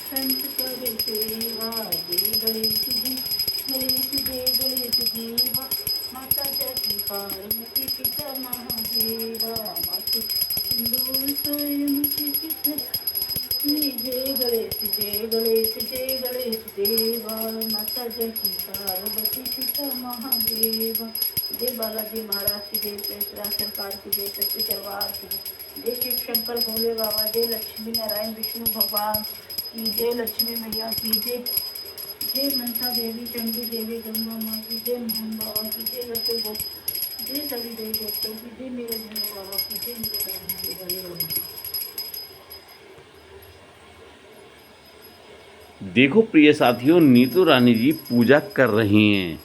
संत करे सेवा, जय गणेश जी, गणेश जय गणेश देवा, माता जय पार्वती पिता महादेवा, माता सिंदूर स्वयं पिता, जय गणेश जय गणेश जय गणेश देवा, माता जय पार्वती पिता महादेवा। जय बालाजी महाराज की जय, जय सरकार की जय, सच्चे दरबार की जय, जय शिव शंकर भोले बाबा, जय लक्ष्मी नारायण विष्णु भगवान की जय, लक्ष्मी मैया की जय, जय मनसा देवी चंडी देवी गंगा माँ की जय, मोहन बाबा की जय, लड्डू गो जय, सभी देवी देवताओं की जय, मेरे भोले बाबा की जय, मेरे देखो प्रिय साथियों, नीतू रानी जी पूजा कर रही हैं।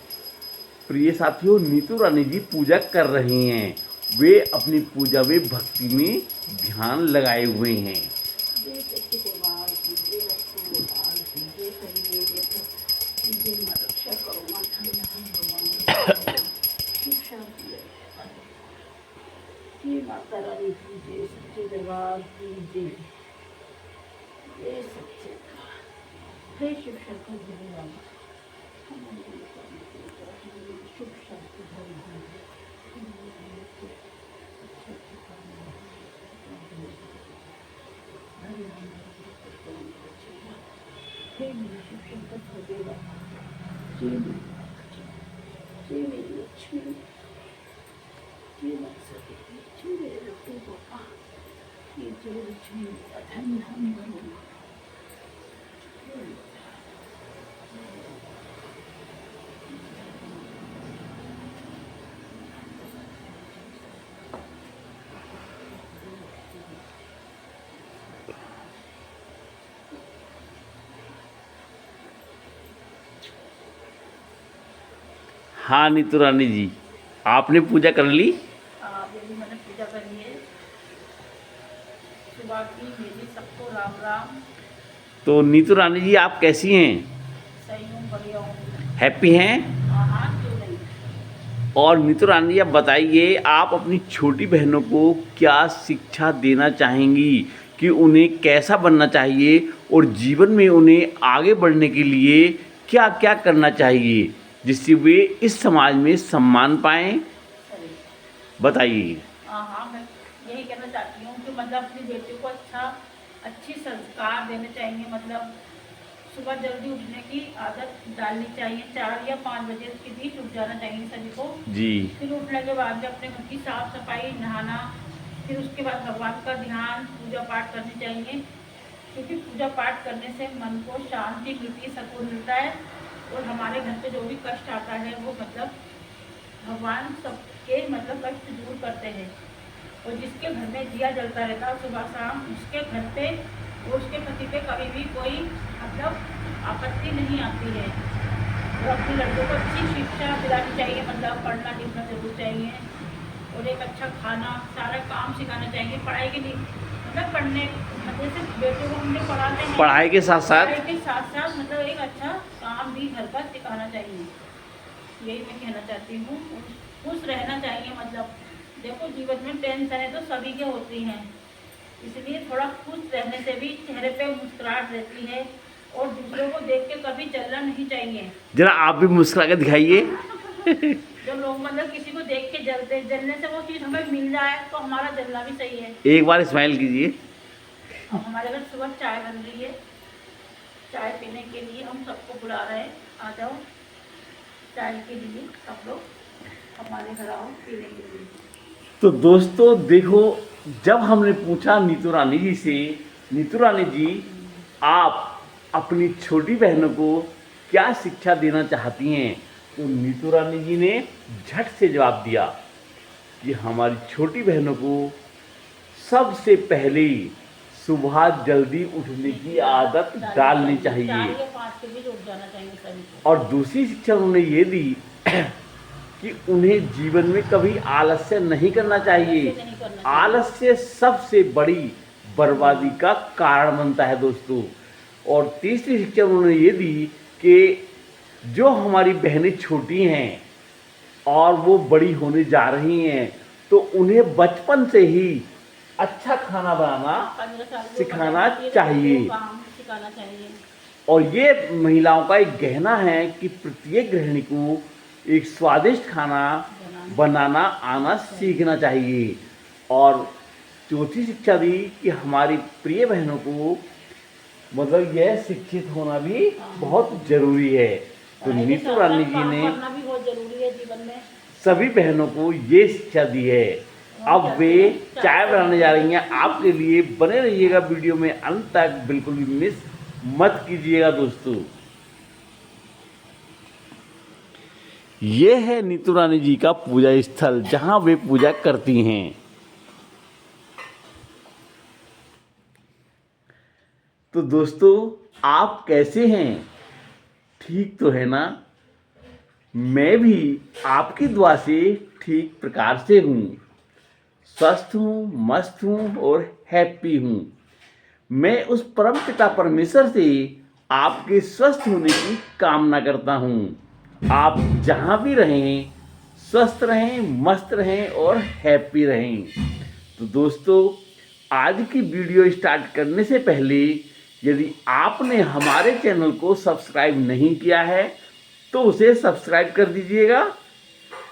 प्रिय साथियों, नीतू रानी जी पूजा कर रही हैं। वे अपनी पूजा वे भक्ति में ध्यान लगाए हुए हैं। माता रानी की जय, सच्चे दरबार की जय, जय सच्चे जय शिव शंकर भोले बाबा, शिव शक्ति धर्म हे मेरे शिव शंकर भोले बाबा, जय मेरी लक्ष्मी, जय माता लक्ष्मी, मेरे लड्डू बाबा, जय लक्ष्मी, धन धन धन। हाँ नीतू रानी जी, आपने पूजा कर ली? मेरी मैंने पूजा करी है सुबह की, मेरी सबको राम राम। तो नीतू रानी जी आप कैसी हैं? सही हूँ, बढ़िया हूँ। हैप्पी हैं? हाँ, क्यों नहीं। और नीतू रानी जी आप बताइए, आप अपनी छोटी बहनों को क्या शिक्षा देना चाहेंगी कि उन्हें कैसा बनना चाहिए और जीवन में उन्हें आगे बढ़ने के लिए क्या क्या करना चाहिए जिससे वे इस समाज में सम्मान पाएं? बताइए। हाँ, मैं यही कहना चाहती हूँ कि मतलब अपनी बेटी को अच्छी संस्कार देने चाहिए। मतलब सुबह जल्दी उठने की आदत डालनी चाहिए, 4 या 5 बजे के बीच उठ जाना चाहिए सभी को जी। फिर उठने के बाद में अपने घर की साफ सफाई, नहाना, फिर उसके बाद भगवान का ध्यान, पूजा पाठ करनी चाहिए, क्योंकि पूजा पाठ करने से मन को शांति मिलती है, सुकून मिलता है, और हमारे घर पे जो भी कष्ट आता है वो मतलब भगवान सबके मतलब कष्ट दूर करते हैं। और जिसके घर में दिया जलता रहता है सुबह शाम, उसके घर पे और उसके पति पे कभी भी कोई मतलब आपत्ति नहीं आती है। और अपने लड़कों को अच्छी शिक्षा दिलानी चाहिए, मतलब पढ़ना लिखना जरूर चाहिए, और एक अच्छा खाना, सारा काम सिखाना चाहिए। पढ़ाई के लिए मतलब पढ़ने मतलब से बेटों को हमने पढ़ाते हैं, पढ़ाई के साथ साथ मतलब एक अच्छा काम भी घर का सिखाना चाहिए। यही मैं कहना चाहती हूँ। खुश रहना चाहिए। मतलब देखो, जीवन में टेंशन है तो सभी के होती हैं, इसलिए थोड़ा खुश रहने से भी चेहरे पे मुस्कुराहट रहती है, और दूसरों को देख के कभी जलना नहीं चाहिए। जरा आप भी मुस्कुरा के दिखाइए। जो लोग मतलब किसी को देख के जलने से वो चीज़ हमें मिल जाए तो हमारा जलना भी सही है। एक बार स्माइल कीजिए। अब हमारे घर सुबह चाय बन रही है, चाय पीने के लिए हम सबको बुला रहे हैं, आ जाओ चाय के लिए, सब लोग हमारे घर आओ पीने के लिए। तो दोस्तों देखो, जब हमने पूछा नीतू रानी जी से, नीतू रानी जी आप अपनी छोटी बहनों को क्या शिक्षा देना चाहती हैं, तो नीतू रानी जी ने झट से जवाब दिया कि हमारी छोटी बहनों को सबसे पहले सुबह जल्दी उठने की आदत डालनी चाहिए, 4 या 5 के बीच उठ जाना चाहिए सभी को। और दूसरी शिक्षा उन्होंने ये दी कि उन्हें जीवन में कभी आलस्य नहीं करना चाहिए। आलस्य सबसे बड़ी बर्बादी का कारण बनता है दोस्तों। और तीसरी शिक्षा उन्होंने ये दी कि जो हमारी बहनें छोटी हैं और वो बड़ी होने जा रही हैं, तो उन्हें बचपन से ही अच्छा खाना बनाना सिखाना चाहिए। खाना चाहिए। और ये महिलाओं का एक गहना है कि प्रत्येक गृहिणी को एक स्वादिष्ट खाना बनाना आना सीखना चाहिए। और चौथी शिक्षा दी कि हमारी प्रिय बहनों को मतलब यह शिक्षित होना भी बहुत जरूरी है। तो पढ़ाई के नीतू साथ रानी साथ जी काम ने करना भी बहुत जरूरी है जीवन में। सभी बहनों को ये शिक्षा दी है। अब वे चाय बनाने जा रही हैं आपके लिए। बने रहिएगा वीडियो में अंत तक, बिल्कुल भी मिस मत कीजिएगा दोस्तों। ये है नीतू रानी जी का पूजा स्थल जहां वे पूजा करती हैं। तो दोस्तों, आप कैसे हैं? ठीक तो है ना? मैं भी आपकी दुआ से ठीक प्रकार से हूँ, स्वस्थ हूँ, मस्त हूँ और हैप्पी हूँ। मैं उस परम पिता परमेश्वर से आपके स्वस्थ होने की कामना करता हूँ। आप जहाँ भी रहें, स्वस्थ रहें, मस्त रहें और हैप्पी रहें। तो दोस्तों, आज की वीडियो स्टार्ट करने से पहले यदि आपने हमारे चैनल को सब्सक्राइब नहीं किया है तो उसे सब्सक्राइब कर दीजिएगा,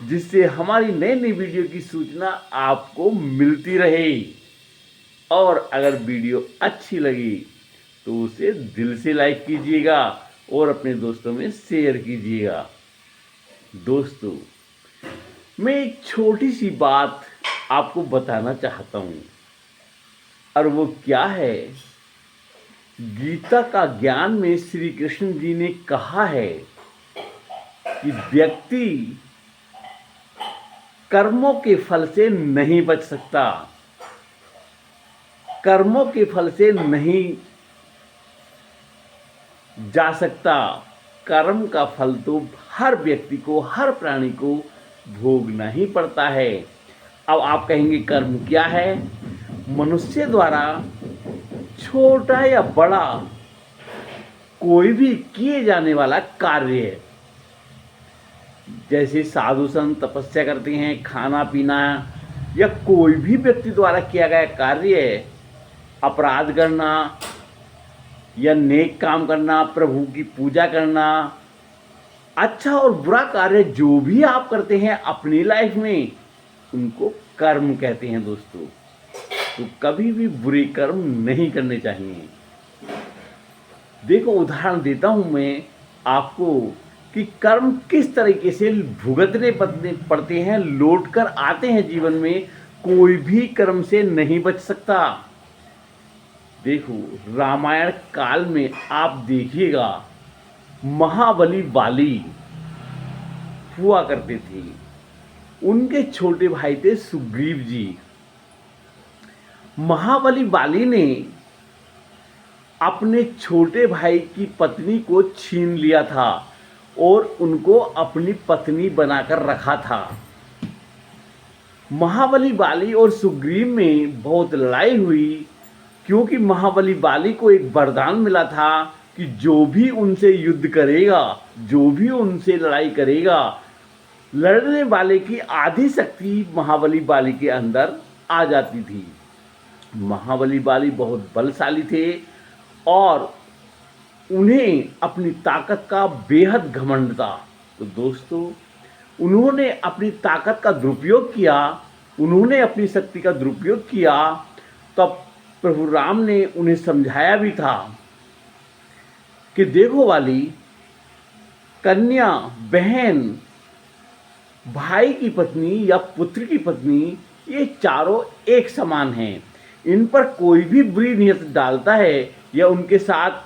जिससे हमारी नई नई वीडियो की सूचना आपको मिलती रहे। और अगर वीडियो अच्छी लगी तो उसे दिल से लाइक कीजिएगा और अपने दोस्तों में शेयर कीजिएगा। दोस्तों, मैं एक छोटी सी बात आपको बताना चाहता हूँ, और वो क्या है, गीता का ज्ञान में श्री कृष्ण जी ने कहा है कि व्यक्ति कर्मों के फल से नहीं बच सकता, कर्मों के फल से नहीं जा सकता। कर्म का फल तो हर व्यक्ति को, हर प्राणी को भोगना ही पड़ता है। अब आप कहेंगे कर्म क्या है? मनुष्य द्वारा छोटा या बड़ा कोई भी किए जाने वाला कार्य है। जैसे साधु संत तपस्या करते हैं, खाना पीना, या कोई भी व्यक्ति द्वारा किया गया कार्य है, अपराध करना या नेक काम करना, प्रभु की पूजा करना, अच्छा और बुरा कार्य जो भी आप करते हैं अपनी लाइफ में, उनको कर्म कहते हैं दोस्तों। तो कभी भी बुरे कर्म नहीं करने चाहिए। देखो, उदाहरण देता हूं मैं आपको कि कर्म किस तरीके से भुगतने पड़ते हैं, लौट कर आते हैं जीवन में। कोई भी कर्म से नहीं बच सकता। देखो, रामायण काल में आप देखिएगा, महाबली बाली हुआ करते थे। उनके छोटे भाई थे सुग्रीव जी। महाबली बाली ने अपने छोटे भाई की पत्नी को छीन लिया था और उनको अपनी पत्नी बनाकर रखा था। महाबली बाली और सुग्रीव में बहुत लड़ाई हुई, क्योंकि महाबली बाली को एक वरदान मिला था कि जो भी उनसे युद्ध करेगा, जो भी उनसे लड़ाई करेगा, लड़ने वाले की आधी शक्ति महाबली बाली के अंदर आ जाती थी। महाबली बाली बहुत बलशाली थे और उन्हें अपनी ताकत का बेहद घमंड था। तो दोस्तों, उन्होंने अपनी ताकत का दुरुपयोग किया, उन्होंने अपनी शक्ति का दुरुपयोग किया। तब प्रभु राम ने उन्हें समझाया भी था कि देखो वाली, कन्या, बहन, भाई की पत्नी या पुत्र की पत्नी, ये चारों एक समान हैं। इन पर कोई भी बुरी नीयत डालता है या उनके साथ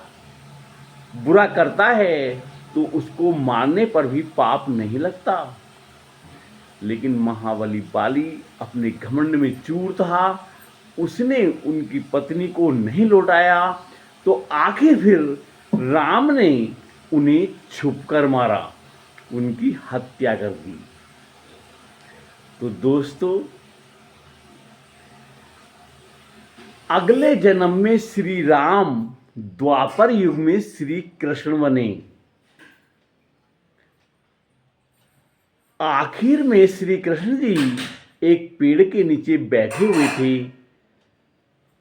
बुरा करता है तो उसको मारने पर भी पाप नहीं लगता। लेकिन महाबली बाली अपने घमंड में चूर था, उसने उनकी पत्नी को नहीं लौटाया। तो आखिर फिर राम ने उन्हें छुपकर मारा, उनकी हत्या कर दी। तो दोस्तों, अगले जन्म में श्री राम द्वापर युग में श्री कृष्ण बने। आखिर में श्री कृष्ण जी एक पेड़ के नीचे बैठे हुए थे,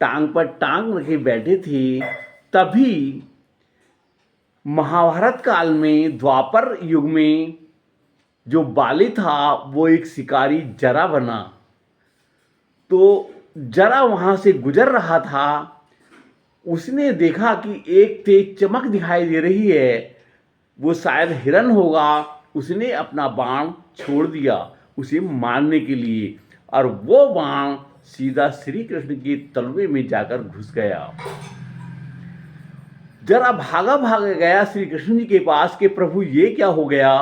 टांग पर टांग रखे बैठे थे। तभी महाभारत काल में, द्वापर युग में, जो बाली था वो एक शिकारी जरा बना। तो जरा वहां से गुजर रहा था, उसने देखा कि एक तेज चमक दिखाई दे रही है, वो शायद हिरन होगा। उसने अपना बाण छोड़ दिया उसे मारने के लिए, और वो बाण सीधा श्री कृष्ण के तलवे में जाकर घुस गया। जरा भागा भागा गया श्री कृष्ण जी के पास कि प्रभु ये क्या हो गया,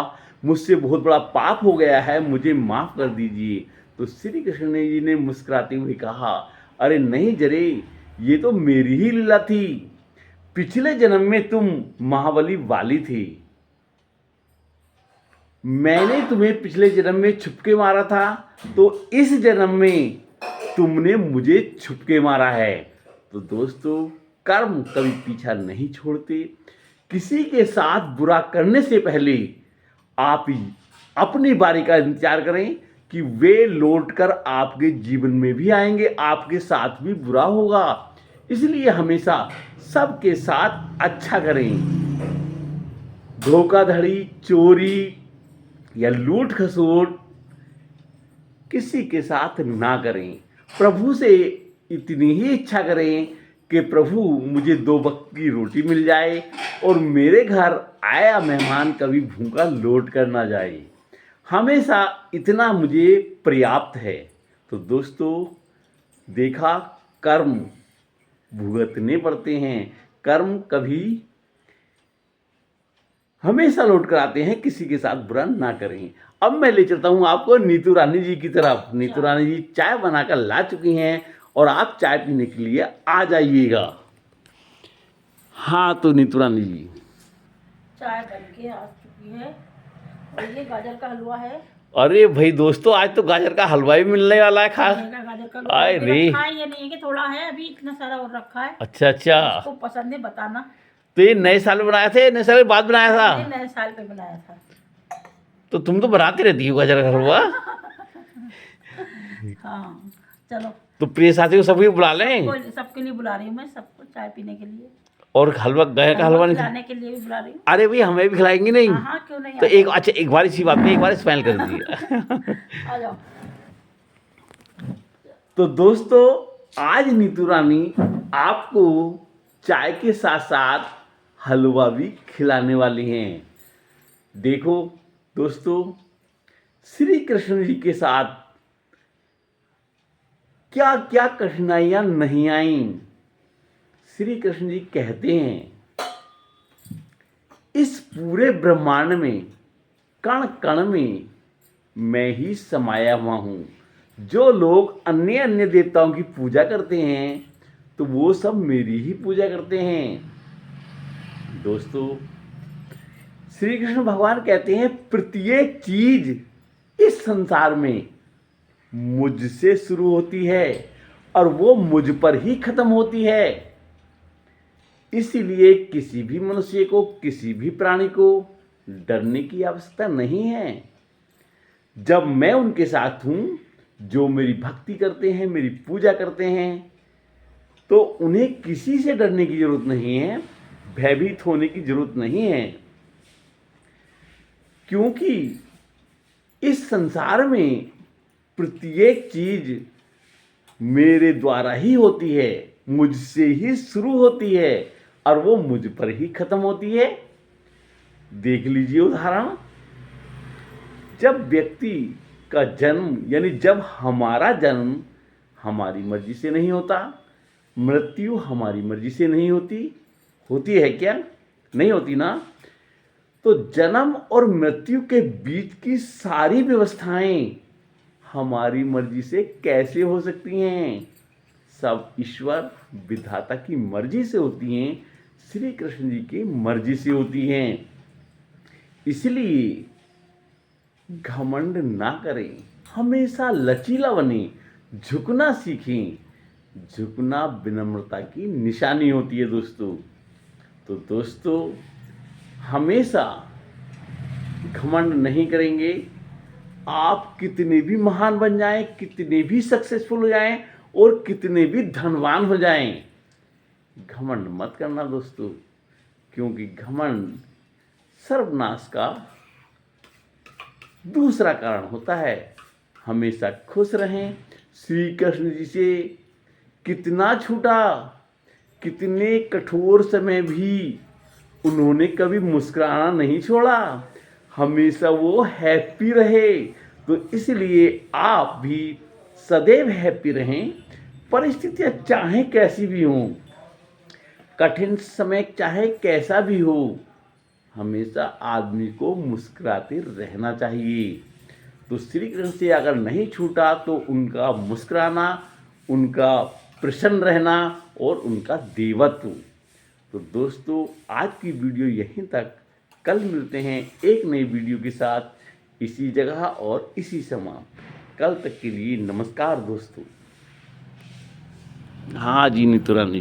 मुझसे बहुत बड़ा पाप हो गया है, मुझे माफ कर दीजिए। तो श्री कृष्ण जी ने मुस्कुराते हुए कहा, अरे नहीं जरे, ये तो मेरी ही लीला थी। पिछले जन्म में तुम महाबली वाली थी, मैंने तुम्हें पिछले जन्म में छुपके मारा था, तो इस जन्म में तुमने मुझे छुपके मारा है। तो दोस्तों, कर्म कभी पीछा नहीं छोड़ते। किसी के साथ बुरा करने से पहले आप अपनी बारी का इंतजार करें कि वे लौटकर आपके जीवन में भी आएंगे, आपके साथ भी बुरा होगा। इसलिए हमेशा सबके साथ अच्छा करें। धोखाधड़ी, चोरी या लूट खसोट किसी के साथ ना करें। प्रभु से इतनी ही इच्छा करें कि प्रभु मुझे 2 वक्त की रोटी मिल जाए और मेरे घर आया मेहमान कभी भूखा लौट कर ना जाए। हमेशा इतना मुझे पर्याप्त है। तो दोस्तों, देखा, कर्म भुगतने पड़ते हैं, कर्म कभी हमेशा लौट कर आते हैं। किसी के साथ बुरा ना करें। अब मैं ले चलता हूँ आपको नीतू रानी जी की तरफ। नीतू रानी जी चाय बनाकर ला चुकी हैं और आप चाय पीने के लिए आ जाइएगा। हाँ, तो नीतू रानी जी, चाय बन के आ चुकी है और ये गाजर का हलवा है। अरे भाई दोस्तों, आज तो गाजर का हलवा भी मिलने वाला है। खास गाजर का हलवा आए रे, रखा है, ये नहीं है कि थोड़ा है, अभी इतना सारा और रखा है। अच्छा अच्छा, आपको पसंद है बताना। तो ये नए साल में बनाए थे, नए साल के बाद बनाया ये था? नए साल पे बनाया था। तो तुम तो बनाती रहती हो गाजर का हलवा। हाँ चलो, तो प्रिय साथी को सभी बुला लें, सबके लिए बुला रही हूँ मैं, सबको चाय पीने के लिए और हलवा, गाजर का हलवा नहीं खिलाने के लिए भी बुला रही हूँ। अरे भाई, हमें भी खिलाएंगे नहीं? हाँ हाँ, क्यों नहीं। तो एक अच्छा, एक बार इसी बात में एक बार स्माइल कर दीजिए। आ जाओ। तो दोस्तों, आज नीतू रानी आपको चाय के साथ साथ हलवा भी खिलाने वाली हैं। देखो दोस्तों, श्री कृष्ण जी के साथ क्या क्या कठिनाइयां नहीं आईं। श्री कृष्ण जी कहते हैं, इस पूरे ब्रह्मांड में, कण कण में मैं ही समाया हुआ हूं। जो लोग अन्य अन्य देवताओं की पूजा करते हैं, तो वो सब मेरी ही पूजा करते हैं। दोस्तों, श्री कृष्ण भगवान कहते हैं, प्रत्येक चीज इस संसार में मुझसे शुरू होती है और वो मुझ पर ही खत्म होती है। इसीलिए किसी भी मनुष्य को, किसी भी प्राणी को डरने की आवश्यकता नहीं है। जब मैं उनके साथ हूं, जो मेरी भक्ति करते हैं, मेरी पूजा करते हैं, तो उन्हें किसी से डरने की जरूरत नहीं है, भयभीत होने की जरूरत नहीं है। क्योंकि इस संसार में प्रत्येक चीज मेरे द्वारा ही होती है, मुझसे ही शुरू होती है और वो मुझ पर ही खत्म होती है। देख लीजिए उदाहरण, जब व्यक्ति का जन्म, यानी जब हमारा जन्म हमारी मर्जी से नहीं होता, मृत्यु हमारी मर्जी से नहीं होती, होती है क्या? नहीं होती ना। तो जन्म और मृत्यु के बीच की सारी व्यवस्थाएं हमारी मर्जी से कैसे हो सकती हैं? सब ईश्वर विधाता की मर्जी से होती हैं, श्री कृष्ण जी की मर्जी से होती हैं। इसलिए घमंड ना करें, हमेशा लचीला बने, झुकना सीखें। झुकना विनम्रता की निशानी होती है दोस्तों। तो दोस्तों, हमेशा घमंड नहीं करेंगे। आप कितने भी महान बन जाएं, कितने भी सक्सेसफुल हो जाएं और कितने भी धनवान हो जाएं, घमंड मत करना दोस्तों, क्योंकि घमंड सर्वनाश का दूसरा कारण होता है। हमेशा खुश रहें। श्री कृष्ण जी से कितना छूटा, कितने कठोर समय भी उन्होंने कभी मुस्कुराना नहीं छोड़ा, हमेशा वो हैप्पी रहे। तो इसलिए आप भी सदैव हैप्पी रहें। परिस्थितियाँ चाहे कैसी भी हों, कठिन समय चाहे कैसा भी हो, हमेशा आदमी को मुस्कुराते रहना चाहिए। तो श्री कृष्ण से अगर नहीं छूटा तो उनका मुस्कुराना, उनका प्रसन्न रहना और उनका देवत्व। तो दोस्तों आज की वीडियो यहीं तक। कल मिलते हैं एक नई वीडियो के साथ, इसी जगह और इसी समय। कल तक के लिए नमस्कार दोस्तों। हाँ जी नीतू रानी।